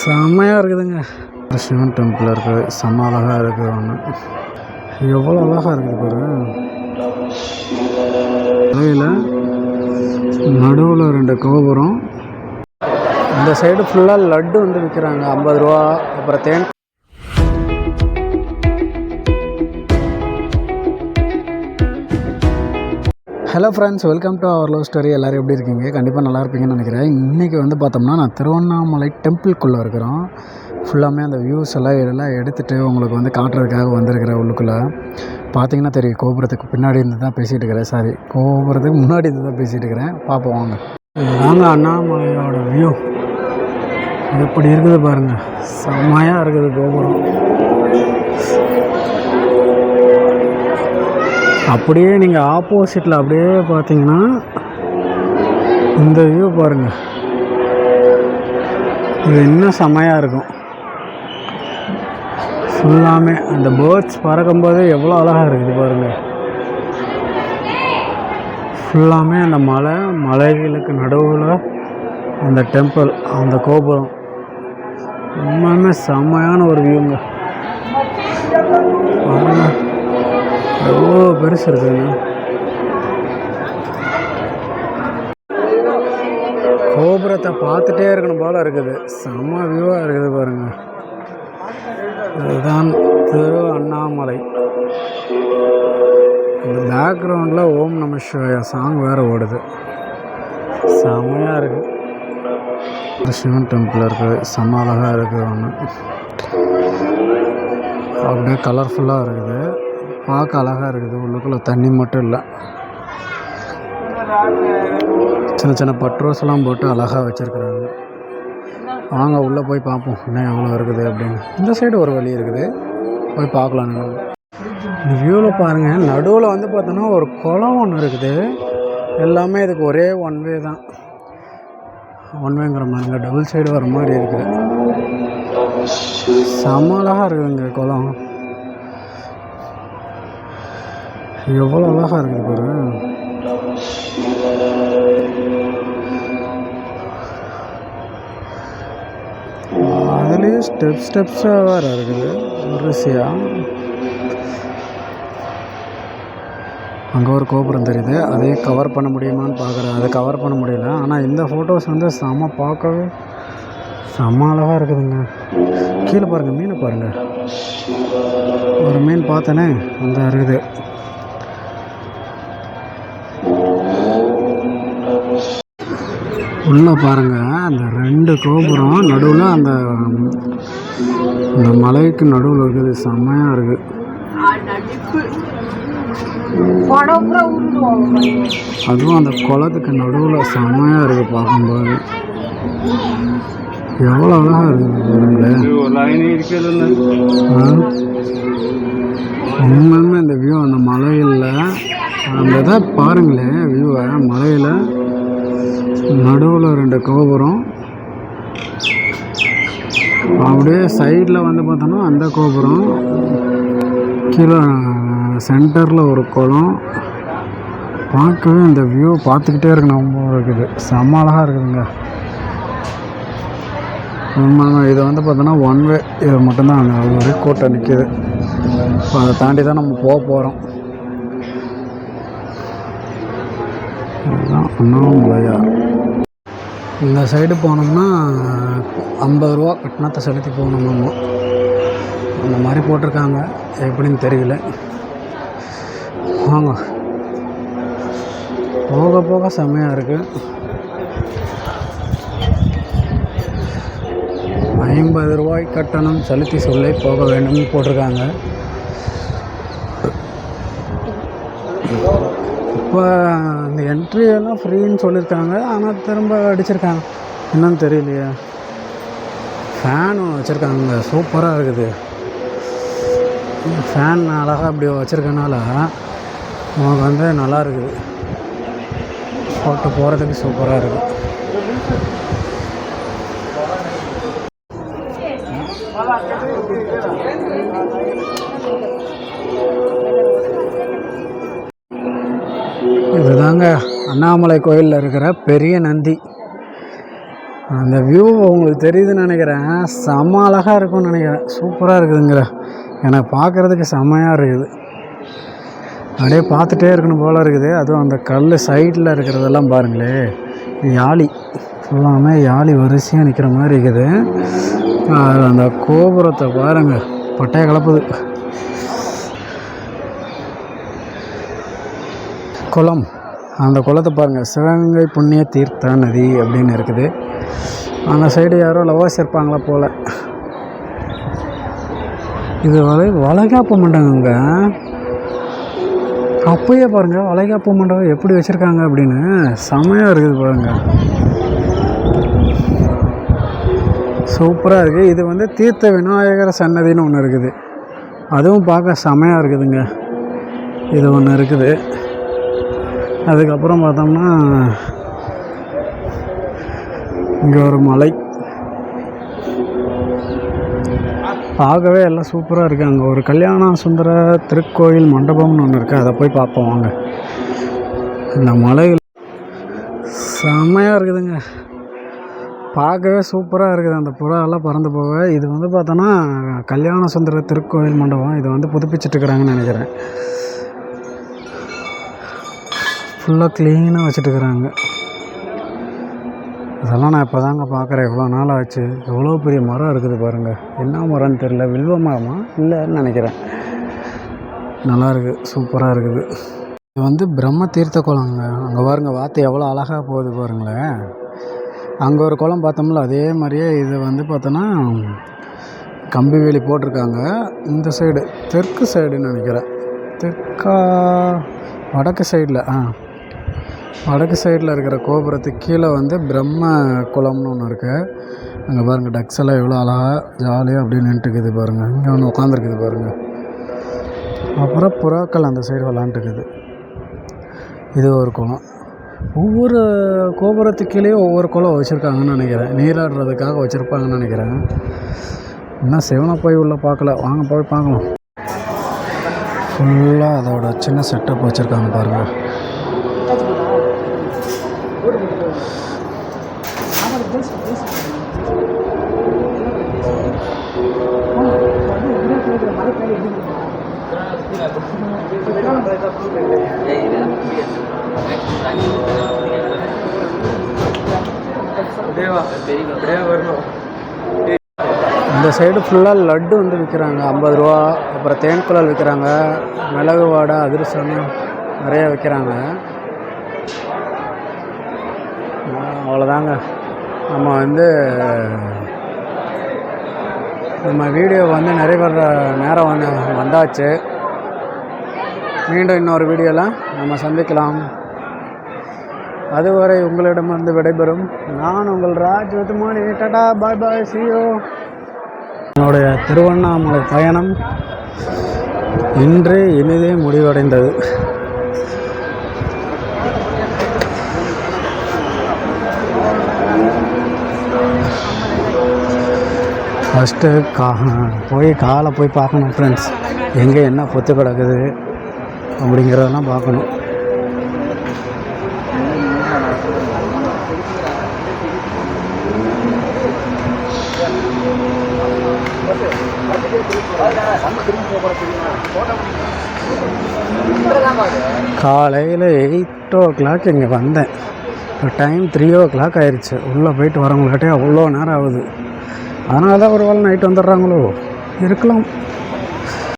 செம்மையாக இருக்குதுங்க. சிவன் டெம்பிள் இருக்குது, செம்ம அழகாக இருக்குது. ஒன்று எவ்வளோ அழகாக இருக்குது பாரு. மலையில் நடுவில் 2 கோபுரம். இந்த சைடு ஃபுல்லாக லட்டு வந்து விற்கிறாங்க 50 ரூபா. அப்புறம் தேன். Hello friends, welcome to our love story. எல்லோரும் எப்படி இருக்கீங்க? கண்டிப்பாக நல்லா இருப்பீங்கன்னு நினைக்கிறேன். இன்றைக்கி வந்து பார்த்தோம்னா நான் திருவண்ணாமலை டெம்பிள்குள்ளே இருக்கிறோம். ஃபுல்லாமே அந்த வியூஸ் எல்லாம் எடுத்துகிட்டு உங்களுக்கு வந்து காட்டுறதுக்காக வந்திருக்கிறேன். உள்ளுக்குள்ளே பார்த்தீங்கன்னா தெரியும், கோபுரத்துக்கு பின்னாடி இருந்து தான் பேசிகிட்டு இருக்கிறேன். கோபுரத்துக்கு முன்னாடி இருந்து தான் பேசிகிட்டு இருக்கிறேன். பார்ப்போம் வாங்க. வாங்க, அண்ணாமலையோட வியூ எப்படி இருக்குது பாருங்கள். செம்மையாக இருக்குது கோபுரம். அப்படியே நீங்கள் ஆப்போசிட்டில் அப்படியே பார்த்தீங்கன்னா இந்த வியூ பாருங்கள். இது இன்னும் செம்மையாக இருக்கும். ஃபுல்லாமே அந்த பேர்ட்ஸ் பறக்கும்போது எவ்வளோ அழகாக இருக்குது பாருங்கள். ஃபுல்லாமே அந்த மலைகளுக்கு நடுவில் அந்த டெம்பிள், அந்த கோபுரம் உண்மையுமே செம்மையான ஒரு வியூங்க. பாருங்கள் எவ்வளோ பெருசு இருக்குதுங்க. கோபுரத்தை பார்த்துட்டே இருக்கணும் போல இருக்குது. செம்ம வியூவாக இருக்குது பாருங்கள். இதுதான் திரு அண்ணாமலை. இந்த பேக்ரவுண்டில் ஓம் நம சிவாய சாங் வேறு ஓடுது. செம்மையாக இருக்குது. சிவன் டெம்பிள் இருக்குது, செம்ம அழகாக இருக்குது. ஒன்று அப்படியே கலர்ஃபுல்லாக இருக்குது, பார்க்க அழகாக இருக்குது. உள்ளுக்குள்ளே தண்ணி மட்டும் இல்லை, சின்ன சின்ன பட்ரோஸ்லாம் போட்டு அழகாக வச்சுருக்குறாங்க. வாங்க உள்ளே போய் பார்ப்போம் இன்னும் எவ்வளோ இருக்குது அப்படின்னு. இந்த சைடு ஒரு வழி இருக்குது, போய் பார்க்கலாம். இந்த வியூவில் பாருங்கள், நடுவில் வந்து பார்த்தோன்னா ஒரு குளம் ஒன்று இருக்குது. எல்லாமே இதுக்கு ஒரே ஒன் வே தான். ஒன் வேங்கிற மாதிரி டபுள் சைடு வர மாதிரி இருக்குது. செம்ம அழகாக இருக்குதுங்க குளம். எவ்வளோ அழகாக இருக்குது பாரு. அதுலேயே ஸ்டெப்ஸாக வேறு இருக்குது வரிசையாக. அங்கே ஒரு கோபுரம் தெரியுது, அதையும் கவர் பண்ண முடியுமான்னு பார்க்குறேன். அதை கவர் பண்ண முடியல. ஆனால் இந்த ஃபோட்டோஸ் வந்து பார்க்கவே செம்ம அழகாக இருக்குதுங்க. கீழே பாருங்கள், மீனை பாருங்கள். ஒரு மீன் பார்த்தேனே, அந்த இருக்குது. உள்ளே பாருங்கள், அந்த 2 கோபுரம் நடுவில் அந்த மலைக்கு நடுவில் இருக்குது. செம்மையாக இருக்குது. அதுவும் அந்த குளத்துக்கு நடுவில் செம்மையாக இருக்குது பார்க்கும்போது. எவ்வளோ அழகாக இருக்குது பாருங்களேன். உண்மையுமே இந்த வியூ அந்த மலையில் அந்த இதை பாருங்களேன், வியூவை மலையில் நடுவில் 2 கோபுரம். அப்படியே சைடில் வந்து பார்த்தோன்னா அந்த கோபுரம், கீழே சென்டரில் ஒரு குளம். பார்க்கவே இந்த வியூ பார்த்துக்கிட்டே இருக்கணும் இருக்குது. செம்ம அழகாக இருக்குதுங்க. இது வந்து பார்த்தோன்னா ஒன் வே, இது மட்டும்தான் அங்கே ஒரு கோட்டை நிற்கிது. இப்போ அதை தாண்டி தான் நம்ம போக போகிறோம். இதுதான் அண்ணாமலையா. இந்த சைடு போனோம்னா 50 ரூபா கட்டணத்தை செலுத்தி போகணும். நம்ம அந்த மாதிரி போட்டிருக்காங்க, எப்படின்னு தெரியல. வாங்க, போக போக செம்மையாக இருக்குது. 50 ரூபாய் கட்டணம் செலுத்தி சொல்லி போக வேண்டும்னு போட்டிருக்காங்க. இப்போ இந்த என்ட்ரி எல்லாம் ஃப்ரீன்னு சொல்லியிருக்காங்க, ஆனால் திரும்ப அடிச்சிருக்காங்க. என்னன்னு தெரியலையே. ஃபேன் வச்சுருக்காங்க, சூப்பராக இருக்குது. ஃபேன் அழகாக அப்படி வச்சுருக்கனால நமக்கு வந்து நல்லா இருக்குது, போட்டு போகிறதுக்கு சூப்பராக இருக்குது. இதுதாங்க அண்ணாமலை கோயிலில் இருக்கிற பெரிய நந்தி. அந்த வியூ உங்களுக்கு தெரியுதுன்னு நினைக்கிறேன். செம்ம அழகாக இருக்கும்னு நினைக்கிறேன். சூப்பராக இருக்குதுங்கிற எனக்கு பார்க்குறதுக்கு செம்மையாக இருக்குது. அப்படியே பார்த்துட்டே இருக்கணும் போல் இருக்குது. அதுவும் அந்த கல் சைடில் இருக்கிறதெல்லாம் பாருங்களே, யாழி ஃபுல்லாமே யாழி வரிசையாக நிற்கிற மாதிரி இருக்குது. அந்த கோபுரத்தை பாருங்கள், பட்டையை கலப்புது. குளம், அந்த குளத்தை பாருங்கள், சிவகங்கை புண்ணிய தீர்த்த நதி அப்படின்னு இருக்குது. அந்த சைடு யாரோ லவர்ஸ் இருப்பாங்களா போல். இது வளைகாப்பு மண்டபங்க. அப்பயே பாருங்கள் வளைகாப்பு மண்டபம் எப்படி வச்சுருக்காங்க அப்படின்னு செமையாக இருக்குது பாருங்கள். சூப்பராக இருக்குது. இது தீர்த்த விநாயகர் சன்னதின்னு ஒன்று இருக்குது. அதுவும் பார்க்க செமையாக இருக்குதுங்க. இது ஒன்று இருக்குது. அதுக்கப்புறம் பார்த்தோம்னா இங்கே ஒரு மலை பார்க்கவே எல்லாம் சூப்பராக இருக்குது. அங்கே ஒரு கல்யாண சுந்தர திருக்கோயில் மண்டபம்னு ஒன்று இருக்குது. அதை போய் பார்ப்போம் வாங்க. இந்த மலைகள் செம்மையாக இருக்குதுங்க. பார்க்கவே சூப்பராக இருக்குது. அந்த புறாவெல்லாம் பறந்து போக. இது பார்த்தோன்னா கல்யாண சுந்தர திருக்கோயில் மண்டபம். இதை புதுப்பிச்சிட்ருக்குறாங்கன்னு நினைக்கிறேன். ஃபுல்லாக க்ளீனாக வச்சுட்டுருக்குறாங்க. இதெல்லாம் நான் இப்போ தாங்க பார்க்குறேன். எவ்வளோ நாள் ஆச்சு. எவ்வளோ பெரிய மரம் இருக்குது பாருங்கள். என்ன மரம்னு தெரில. வில்வ மரமா இல்லைன்னு நினைக்கிறேன். நல்லாயிருக்கு, சூப்பராக இருக்குது. இது பிரம்ம தீர்த்த குளங்க. அங்கே பாருங்கள் வாத்து எவ்வளோ அழகாக போகுது பாருங்களேன். அங்கே ஒரு குளம் பார்த்தோம்ல, அதே மாதிரியே இது பார்த்தோன்னா கம்பி வேலி போட்டிருக்காங்க. இந்த சைடு தெற்கு சைடுன்னு நினைக்கிறேன். தெற்கா வடக்கு சைடில் வடக்கு சைடில் இருக்கிற கோபுரத்துக்கு கீழே பிரம்ம குளம்னு ஒன்று இருக்குது. அங்கே பாருங்கள் டக்ஸ் எல்லாம் எவ்வளோ அழகாக ஜாலியாக அப்படியே நின்றுக்குது பாருங்கள். இங்கே ஒன்று உட்காந்துருக்குது பாருங்கள். அப்புறம் புறாக்கள் அந்த சைடு விளாண்டுக்குது. இது ஒரு குளம். ஒவ்வொரு கோபுரத்துக்கு கீழே ஒவ்வொரு குளம் வச்சுருக்காங்கன்னு நினைக்கிறேன். நீராடுறதுக்காக வச்சுருப்பாங்கன்னு நினைக்கிறேன். இன்னும் சிவனை போய் உள்ளே பார்க்கல. வாங்க போய் பார்க்கலாம். ஃபுல்லாக அதோட சின்ன செட்டப் வச்சுருக்காங்க பாருங்கள். இந்த சைடு ஃபுல்லாக லட்டு விற்கிறாங்க 50 ரூபா. அப்புறம் தேன் குழல் விற்கிறாங்க. மிளகு வாடை அதிரசம் நிறையா விற்கிறாங்க. அவ்வளோதாங்க. நம்ம வீடியோ நிறைவேற நேரம் வந்தாச்சு. மீண்டும் இன்னொரு வீடியோவில் நம்ம சந்திக்கலாம். அதுவரை உங்களிடமிருந்து விடைபெறும் நான் உங்கள் ராஜ் வத்துமானி. டாடா, பாய் பாய், see you. என்னுடைய திருவண்ணாமலை பயணம் இன்று இனிதே முடிவடைந்தது. ஃபஸ்ட்டு போய் காலை போய் பார்க்கணும் ஃப்ரெண்ட்ஸ். எங்கே என்ன பொத்து கிடக்குது அப்படிங்கிறதெல்லாம் பார்க்கணும். காலையில் 8 o'clock இங்கே வந்தேன். இப்போ டைம் 3 o'clock ஆயிடுச்சு. உள்ளே போயிட்டு வரவங்களாட்டே அவ்வளோ நேரம் ஆகுது. அதனால தான் ஒரு வேளை நைட் வந்துடுறாங்களோ இருக்கலாம்.